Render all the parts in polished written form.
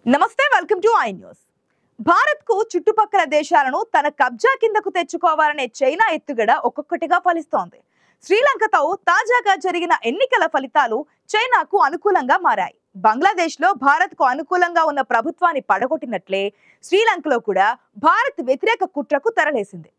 నమస్తే welcome to I news. Bharat కు చుట్టుపక్కల దేశాలను తన కబ్జా కిందకు తెచ్చుకోవాలనే చైనా ఎత్తుగడ ఒక్కొక్కటిగా ఫలిస్తోంది. శ్రీలంకతో తాజాగా జరిగిన ఎన్నికల ఫలితాలు చైనాకు అనుకూలంగా మారాయి. బంగ్లాదేశ్ లో భారత్ కు అనుకూలంగా ఉన్న ప్రభుత్వాన్ని పడగొట్టినట్లే శ్రీలంకలో కూడా భారత్ వ్యతిరేక కుట్రకు తెరలేసింది.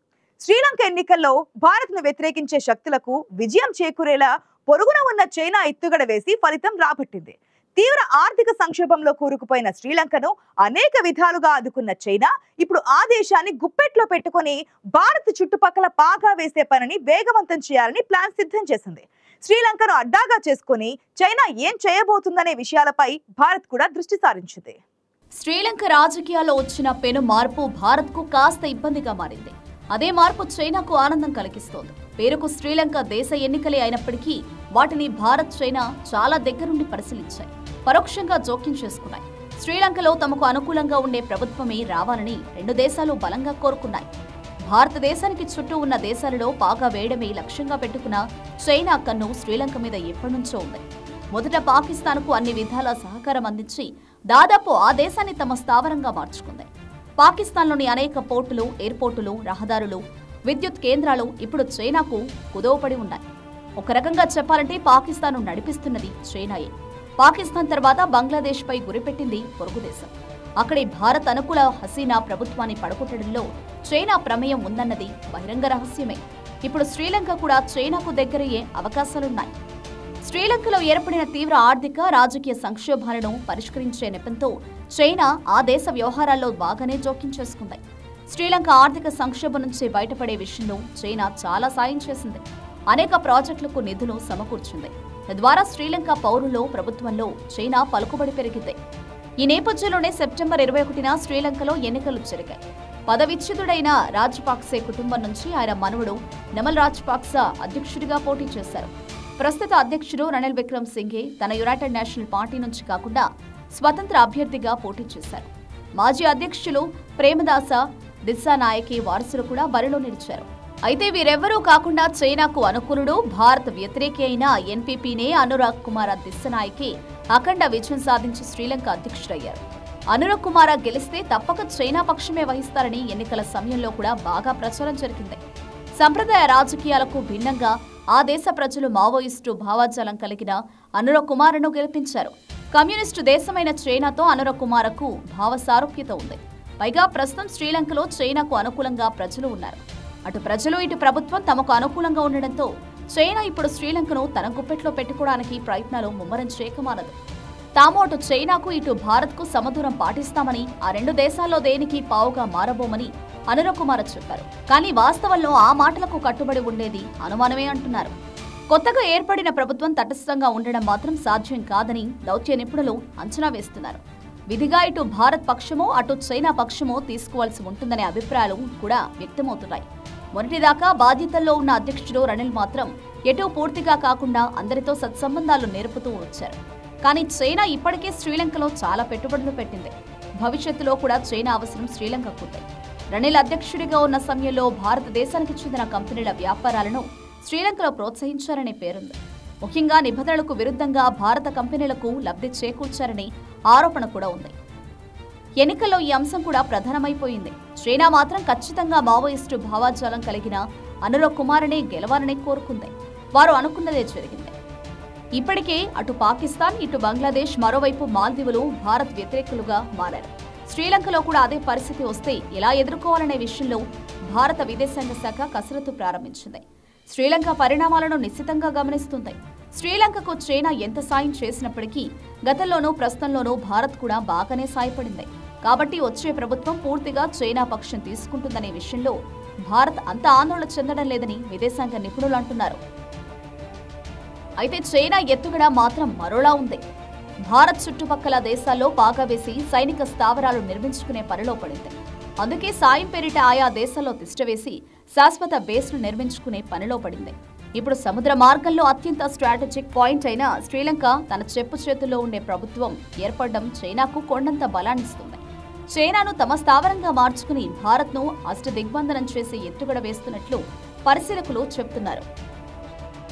శ్రీలంక ఎన్నికల్లో భారత్ ను వ్యతిరేకించే శక్తులకు విజయం చేకూరేలా పొరుగున ఉన్న చైనా ఎత్తుగడ వేసి ఫలితం రాబట్టింది. తీవ్ర ఆర్థిక సంక్షోభంలో కూరుకుపోయిన శ్రీలంకను అనేక విధాలుగా ఆదుకున్న చైనా ఇప్పుడు ఆ దేశాన్ని గుప్పెట్లో పెట్టుకుని భారత్ చుట్టుపక్కల పాగా వేసే పనిని వేగవంతం చేయాలని ప్లాన్ సిద్ధం చేసింది. శ్రీలంకను అడ్డాగా చేసుకుని చైనా ఏం చేయబోతుందనే విషయాలపై భారత్ కూడా దృష్టి సారించింది. శ్రీలంక రాజకీయాల్లో వచ్చిన పెను మార్పు భారత్ కు కాస్త ఇబ్బందిగా మారింది. అదే మార్పు చైనాకు ఆనందం కలిగిస్తోంది. పేరుకు శ్రీలంక దేశ ఎన్నికలే అయినప్పటికీ వాటిని భారత్, చైనా చాలా దగ్గరుండి పరిశీలించాయి, పరోక్షంగా జోక్యం చేసుకున్నాయి. శ్రీలంకలో తమకు అనుకూలంగా ఉండే ప్రభుత్వమే రావాలని రెండు దేశాలు బలంగా కోరుకున్నాయి. భారతదేశానికి చుట్టూ ఉన్న దేశాలలో పాగా వేయడమే లక్ష్యంగా పెట్టుకున్న చైనా కన్ను శ్రీలంక మీద ఎప్పటినుంచో ఉంది. మొదట పాకిస్తాన్కు అన్ని విధాల సహకారం అందించి దాదాపు ఆ దేశాన్ని తమ స్థావరంగా మార్చుకుంది. పాకిస్తాన్లోని అనేక పోర్టులు, ఎయిర్పోర్టులు, రహదారులు, విద్యుత్ కేంద్రాలు ఇప్పుడు చైనాకు కుదవపడి ఉన్నాయి. ఒక రకంగా చెప్పాలంటే పాకిస్తాన్ నడిపిస్తున్నది చైనాయే. పాకిస్తాన్ తర్వాత బంగ్లాదేశ్ పై గురిపెట్టింది పొరుగు దేశం. అక్కడి భారత్ అనుకూల హసీనా ప్రభుత్వాన్ని పడగొట్టడంలో చైనా ప్రమేయం ఉందన్నది బహిరంగ రహస్యమే. ఇప్పుడు శ్రీలంక కూడా చైనాకు దగ్గరయ్యే అవకాశాలున్నాయి. శ్రీలంకలో ఏర్పడిన తీవ్ర ఆర్థిక, రాజకీయ సంక్షోభాలను పరిష్కరించే నెపంతో చైనా ఆ దేశ వ్యవహారాల్లో బాగానే జోక్యం చేసుకుంది. శ్రీలంక ఆర్థిక సంక్షోభం నుంచి బయటపడే విషయంలో చైనా చాలా సాయం చేసింది. అనేక ప్రాజెక్టులకు నిధులు సమకూర్చింది. తద్వారా శ్రీలంక పౌరుల్లో, ప్రభుత్వంలో చైనా పలుకుబడి పెరిగింది. ఈ నేపథ్యంలోనే సెప్టెంబర్ 21న శ్రీలంకలో ఎన్నికలు జరిగాయి. పదవిచ్యుతుడైన రాజపాక్సే కుటుంబం నుంచి ఆయన మనవడు నమల్ రాజపాక్సా అధ్యక్షుడిగా పోటీ చేశారు. ప్రస్తుత అధ్యక్షుడు రనిల్ విక్రమ్ సింఘే తన యునైటెడ్ నేషనల్ పార్టీ నుంచి కాకుండా స్వతంత్ర అభ్యర్థిగా పోటీ చేశారు. మాజీ అధ్యక్షులు ప్రేమదాస దిస్సానాయకే వారసులు కూడా బరిలో నిలిచారు. అయితే వీరెవ్వరూ కాకుండా చైనాకు అనుకూలుడు, భారత్ వ్యతిరేకి అయిన ఎన్పీపీనే అనురాగ్ కుమార దిస్సానాయకే అఖండ విజయం సాధించి శ్రీలంక అధ్యక్షుడయ్యారు. అనురాగ్ కుమార గెలిస్తే తప్పక చైనా పక్షమే వహిస్తారని ఎన్నికల సమయంలో కూడా బాగా ప్రచారం జరిగింది. సంప్రదాయ రాజకీయాలకు భిన్నంగా ఆ దేశ ప్రజలు మావోయిస్టు భావజాలం కలిగిన అనురాగ్ కుమారను గెలిపించారు. కమ్యూనిస్టు దేశమైన చైనాతో అనురాగ్ కుమారకు భావ సారూప్యత ఉంది. పైగా ప్రస్తుతం శ్రీలంకలో చైనాకు అనుకూలంగా ప్రజలు ఉన్నారు. అటు ప్రజలు, ఇటు ప్రభుత్వం తమకు అనుకూలంగా ఉండడంతో చైనా ఇప్పుడు శ్రీలంకను తన గుప్పెట్లో పెట్టుకోవడానికి ప్రయత్నాలు ముమ్మరం చేయకమానదు. తాము అటు చైనాకు, ఇటు భారత్కు సమదూరం పాటిస్తామని, ఆ రెండు దేశాల్లో దేనికి పావుగా మారబోమని అనురాగ్ కుమార్ చెప్పారు. కానీ వాస్తవంలో ఆ మాటలకు కట్టుబడి ఉండేది అనుమానమే అంటున్నారు. కొత్తగా ఏర్పడిన ప్రభుత్వం తటస్థంగా ఉండడం మాత్రం సాధ్యం కాదని దౌత్య నిపుణులు అంచనా వేస్తున్నారు. విధిగా ఇటు భారత్ పక్షమో, అటు చైనా పక్షమో తీసుకోవాల్సి ఉంటుందనే అభిప్రాయాలు కూడా వ్యక్తమవుతున్నాయి. మొన్నటిదాకా బాధ్యతల్లో ఉన్న అధ్యక్షుడు రనిల్ మాత్రం ఎటూ పూర్తిగా కాకుండా అందరితో సత్సంబంధాలు నేర్పుతూ వచ్చారు. కానీ చైనా ఇప్పటికే శ్రీలంకలో చాలా పెట్టుబడులు పెట్టింది. భవిష్యత్తులో కూడా చైనా అవసరం శ్రీలంకకు ఉంది. రనిల్ అధ్యక్షుడిగా ఉన్న సమయంలో భారతదేశానికి చెందిన కంపెనీల వ్యాపారాలను శ్రీలంకలో ప్రోత్సహించారనే పేరుంది. ముఖ్యంగా నిబంధనలకు విరుద్ధంగా భారత కంపెనీలకు లబ్ధి చేకూర్చారని ఆరోపణ కూడా ఉంది. ఎన్నికల్లో ఈ అంశం కూడా ప్రధానమైపోయింది. చైనా మాత్రం ఖచ్చితంగా మావోయిస్టు భావజాలం కలిగిన అనురాగ్ కుమారనే గెలవాలని కోరుకుంది. వారు అనుకున్నదే జరిగింది. ఇప్పటికే అటు పాకిస్తాన్, ఇటు బంగ్లాదేశ్, మరోవైపు మాల్దీవులు భారత్ వ్యతిరేకులుగా మారారు. శ్రీలంకలో కూడా అదే పరిస్థితి వస్తే ఎలా ఎదుర్కోవాలనే విషయంలో భారత విదేశాంగ శాఖ కసరత్తు ప్రారంభించింది. శ్రీలంక పరిణామాలను నిశ్చితంగా గమనిస్తుంది. శ్రీలంకకు చైనా ఎంత సాయం చేసినప్పటికీ గతంలోనూ ప్రస్తుతంలోనూ భారత్ కూడా బాగానే సాయపడింది. కాబట్టి వచ్చే ప్రభుత్వం పూర్తిగా చైనా పక్షం తీసుకుంటుందనే విషయంలో భారత్ అంత ఆందోళన చెందడం లేదని విదేశాంగ నిపుణులు అంటున్నారు. అయితే చైనా ఎత్తుగడ మాత్రం మరోలా ఉంది. భారత్ చుట్టుపక్కల దేశాల్లో పాగా వేసి సైనిక స్థావరాలు నిర్మించుకునే పనిలో పడింది. అందుకే సాయం పేరిట ఆయా దేశాల్లో తిష్టవేసి శాశ్వత బేస్లు నిర్మించుకునే పనిలో పడింది. ఇప్పుడు సముద్ర మార్గంలో అత్యంత స్ట్రాటజిక్ పాయింట్ అయిన శ్రీలంక తన చెప్పు చేతుల్లో ఉండే ప్రభుత్వం ఏర్పడడం చైనాకు కొండంత బలాన్నిస్తుంది. చైనాను తమ స్థావరంగా మార్చుకుని భారత్ను అష్టదిగ్బంధనం చేసి ఎత్తుగడ వేస్తున్నట్లు పరిశీలకులు చెబుతున్నారు.